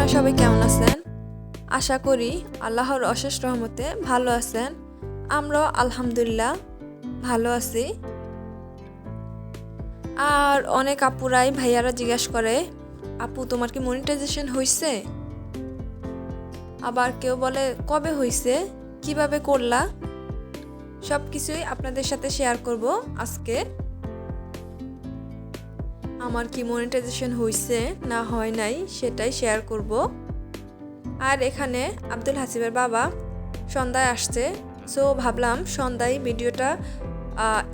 আপনারা সবাই কেমন আছেন? আশা করি আল্লাহর অশেষ রহমতে ভালো আছেন। আমরাও আলহামদুলিল্লাহ ভালো আছি। আর অনেক আপুরাই ভাইয়ারা জিজ্ঞাসা করে, আপু তোমার কি মনিটাইজেশন হয়েছে? আবার কেউ বলে কবে হয়েছে, কিভাবে করলা? সব কিছুই আপনাদের সাথে শেয়ার করব আজকে। আমার কি মনিটাইজেশন হয়েছে না হয় নাই সেটাই শেয়ার করব। আর এখানে আব্দুল হাসিবের বাবা সন্ধ্যায় আসছে, সো ভাবলাম সন্ধ্যায় ভিডিওটা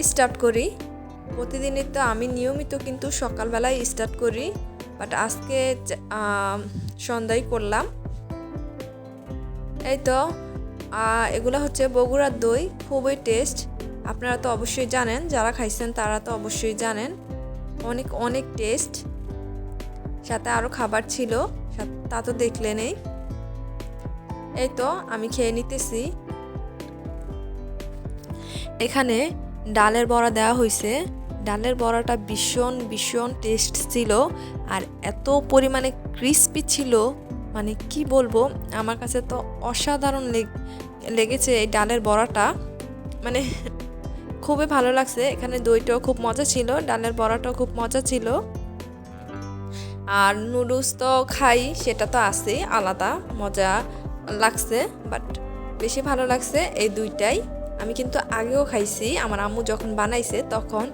স্টার্ট করি। প্রতিদিনই তো আমি নিয়মিত কিন্তু সকালবেলায় স্টার্ট করি, বাট আজকে সন্ধ্যায় করলাম। এই তো এগুলো হচ্ছে বগুড়ার দই, খুবই টেস্ট। আপনারা তো অবশ্যই জানেন, যারা খাইছেন তারা তো অবশ্যই জানেন অনেক অনেক টেস্ট। সাথে আরও খাবার ছিল, তা তো দেখলেনই। এই তো আমি খেয়ে নিতেছি। এখানে ডালের বড়া দেওয়া হয়েছে। ডালের বড়াটা ভীষণ ভীষণ টেস্ট ছিল, আর এত পরিমাণে ক্রিস্পি ছিল, মানে কি বলবো, আমার কাছে তো অসাধারণ লেগেছে এই ডালের বড়াটা, মানে খুবই ভালো লাগছে। এখানে দইটাও খুব মজা ছিল, ডালের বড়াটাও খুব মজা ছিল। আর নুডলস তো খাই, সেটা তো আছেই, আলাদা মজা লাগছে, বাট বেশি ভালো লাগছে এই দুইটাই। আমি কিন্তু আগেও খাইছি, আমার আম্মু যখন বানাইছে তখন।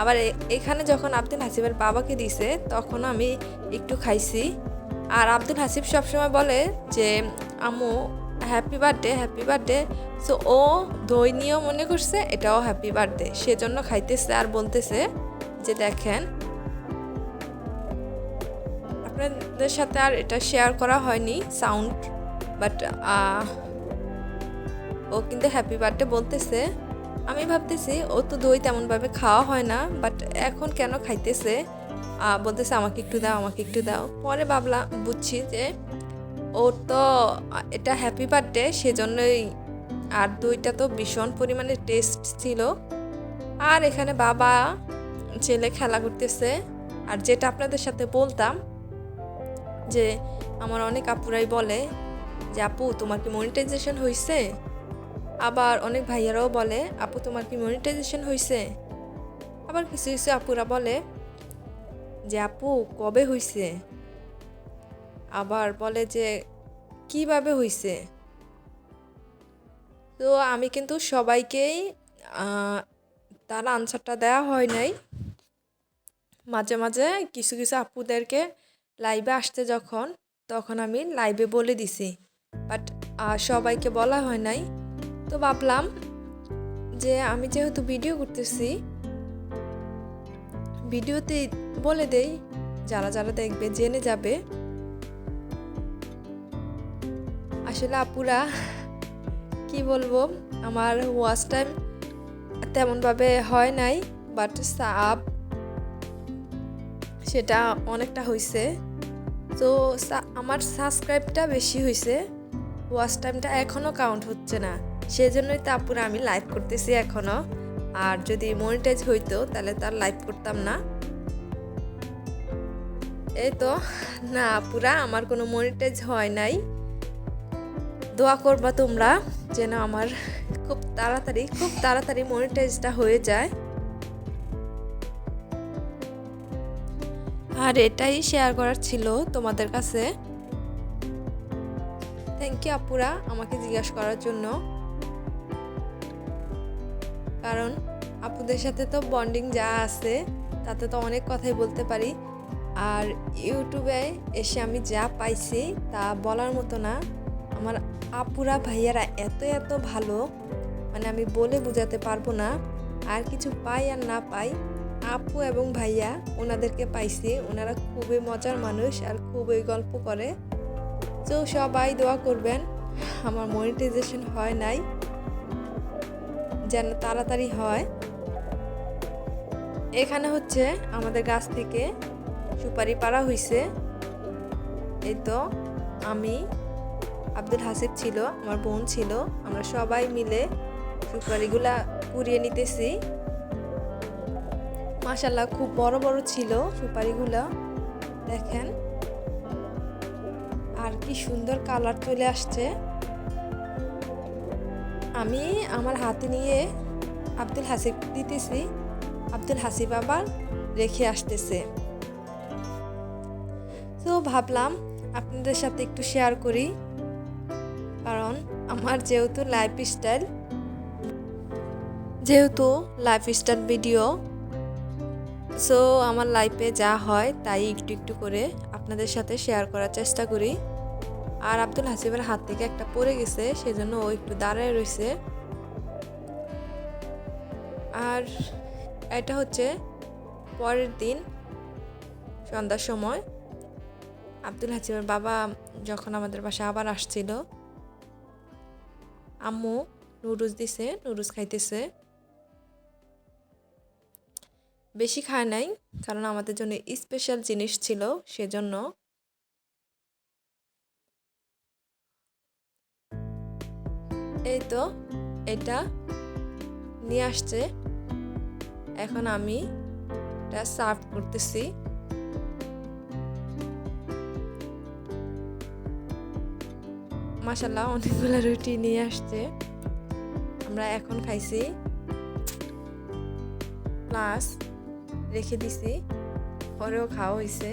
আবার এখানে যখন আব্দুল হাসিবের বাবাকে দিছে তখন আমি একটু খাইছি। আর আব্দুল হাসিব সবসময় বলে যে আম্মু happy birthday, happy birthday. So ও দই নিয়েও মনে করছে এটাও হ্যাপি বার্থডে, সেজন্য খাইতেছে আর বলতেছে যে দেখেন। আপনাদের সাথে আর এটা শেয়ার করা হয়নি সাউন্ড, বাট ও কিন্তু হ্যাপি বার্থডে বলতেছে। আমি ভাবতেছি ও তো দই তেমনভাবে খাওয়া হয় না, বাট এখন কেন খাইতেছে, বলতেছে আমাকে একটু দাও, আমাকে একটু দাও। পরে বুঝছি যে ওর তো এটা হ্যাপি বার্থডে, সেজন্যই। আর দইটা তো ভীষণ পরিমাণে টেস্ট ছিল। আর এখানে বাবা ছেলে খেলা করতেছে। আর যেটা আপনাদের সাথে বলতাম যে আমার অনেক আপুরাই বলে যে আপু তোমার কি মনিটাইজেশন হয়েছে? আবার অনেক ভাইয়ারাও বলে আপু তোমার কি মনিটাইজেশন হয়েছে? আবার কিছু কিছু আপুরা বলে যে আপু কবে হয়েছে? আবার বলে যে কিভাবে হয়েছে? তো আমি কিন্তু সবাইকেই তার আনসারটা দেওয়া হয় নাই। মাঝে মাঝে কিছু কিছু আপুদেরকে লাইভে আসতে তখন আমি লাইভে বলে দিছি, বাট সবাইকে বলা হয় নাই। তো ভাবলাম যে আমি যেহেতু ভিডিও করতেছি, ভিডিওতে বলে দেই, যারা যারা দেখবে জেনে যাবে। আসলে আপুরা কি বলবো, আমার ওয়াচ টাইম তেমনভাবে হয় নাই, বাট সেটা অনেকটা হয়েছে। তো আমার সাবস্ক্রাইবটা বেশি হয়েছে, ওয়াচ টাইমটা এখনও কাউন্ট হচ্ছে না। সেজন্যই তো আপুরা আমি লাইভ করতেছি এখনও। আর যদি মনিটাইজ হইতো তাহলে তার লাইভ করতাম না। এই তো না আপুরা, আমার কোনো মনিটাইজ হয় নাই। দোয়া করবা তোমরা যেন আমার খুব তাড়াতাড়ি মনিটাইজটা হয়ে যায়। আর এটাই শেয়ার করার ছিল তোমাদের কাছে। থ্যাংক ইউ আপুরা আমাকে জিজ্ঞাসা করার জন্য, কারণ আপুদের সাথে তো বন্ডিং যা আছে তাতে তো অনেক কথাই বলতে পারি। আর ইউটিউবে এসে আমি যা পাইছি তা বলার মতো না। আমার আপুরা ভাইয়ারা এত এত ভালো, মানে আমি বলে বোঝাতে পারবো না। আর কিছু পাই আর না পাই, আপু এবং ভাইয়া ওনাদেরকে পাইছি। ওনারা খুবই মজার মানুষ আর খুবই গল্প করে। তো সবাই দোয়া করবেন, আমার মনিটাইজেশন হয় নাই, যেন তাড়াতাড়ি হয়। এখানে হচ্ছে আমাদের গাছ থেকে সুপারি পাড়া হয়েছে। এই তো আমি, আব্দুল হাসিব ছিল, আমার বোন ছিল, আমরা সবাই মিলে সুপারিগুলা কুড়িয়ে নিতেছি। মাশাআল্লাহ খুব বড় বড় ছিল সুপারিগুলা, দেখেন। আর কি সুন্দর কালার চলে আসছে। আমি আমার হাতে নিয়ে আব্দুল হাসিব দিতেছি, আব্দুল হাসিব আবার রেখে আসতেছে। তো ভাবলাম আপনাদের সাথে একটু শেয়ার করি, কারণ আমার যেহেতু লাইফস্টাইল ভিডিও, সো আমার লাইফে যা হয় তাই একটু একটু করে আপনাদের সাথে শেয়ার করার চেষ্টা করি। আর আব্দুল হাসিবের হাত থেকে একটা পড়ে গেছে, সেজন্য ও একটু দাঁড়ায় রয়েছে। আর এটা হচ্ছে পরের দিন সন্ধ্যার সময় আব্দুল হাসিবের বাবা যখন আমাদের বাসায় আবার আসছিল, আম্মু নুডলস দিছে, নুডলস খাইতেছে। বেশি খায় নাই, কারণ আমাদের জন্য স্পেশাল জিনিস ছিল সেজন্য। এই তো এটা নিয়ে আসছে, এখন আমি এটা সার্ভ করতেছি। মাশাআল্লাহ অনেকগুলো রুটি নিয়ে আসছে, আমরা এখন খাইছি প্লাস রেখে দিছি, পরেও খাওয়া হয়েছে।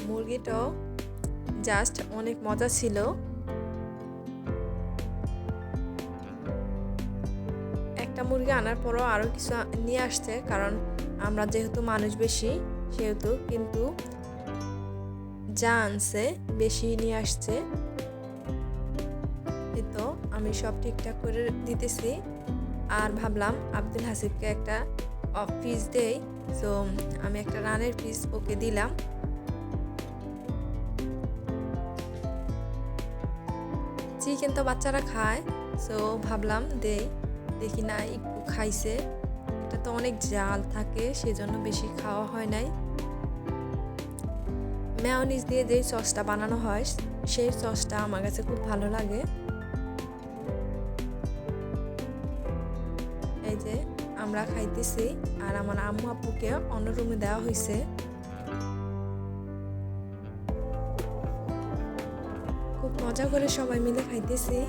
মুরগিটাও জাস্ট অনেক মজা ছিল। একটা মুরগি আনার পরও আরও কিছু নিয়ে আসছে, কারণ আমরা যেহেতু মানুষ বেশি সেহেতু, কিন্তু যা আনছে বেশি নিয়ে আসছে। এই তো আমি সব ঠিকঠাক করে দিতেছি। আর ভাবলাম আব্দুল হাসিবকে একটা পিস দেই, তো আমি একটা রানের পিস ওকে দিলাম। চিকেন তো বাচ্চারা খায়, সো ভাবলাম দেখি না একটু খাইছে। এটা তো অনেক জাল থাকে, সেজন্য বেশি খাওয়া হয় নাই। মেয়োনিজ দিয়ে যে সসটা বানানো হয় সেই সসটা আমার কাছে খুব ভালো লাগে। এই যে আমরা খাইতেছি, আর আমার আম্মু আব্বুকে অন্য রুমে দেওয়া হয়েছে। খুব মজা করে সবাই মিলে খাইতেছি,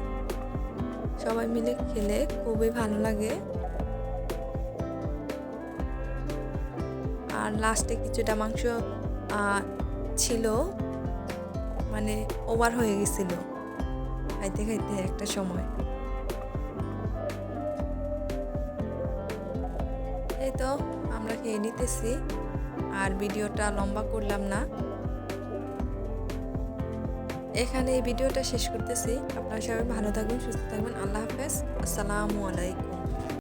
সবাই মিলে খেলে খুবই ভালো লাগে। আর লাস্টে কিছুটা মাংস ছিল, মানে ওভার হয়ে গেছিল খাইতে খাইতে একটা সময়। এই তো আমরা খেয়ে নিতেছি, আর ভিডিওটা লম্বা করলাম না, এখানে এই ভিডিওটা শেষ করতেছি। আপনারা সবাই ভালো থাকবেন, সুস্থ থাকবেন। আল্লাহ হাফেজ, আসসালামু আলাইকুম।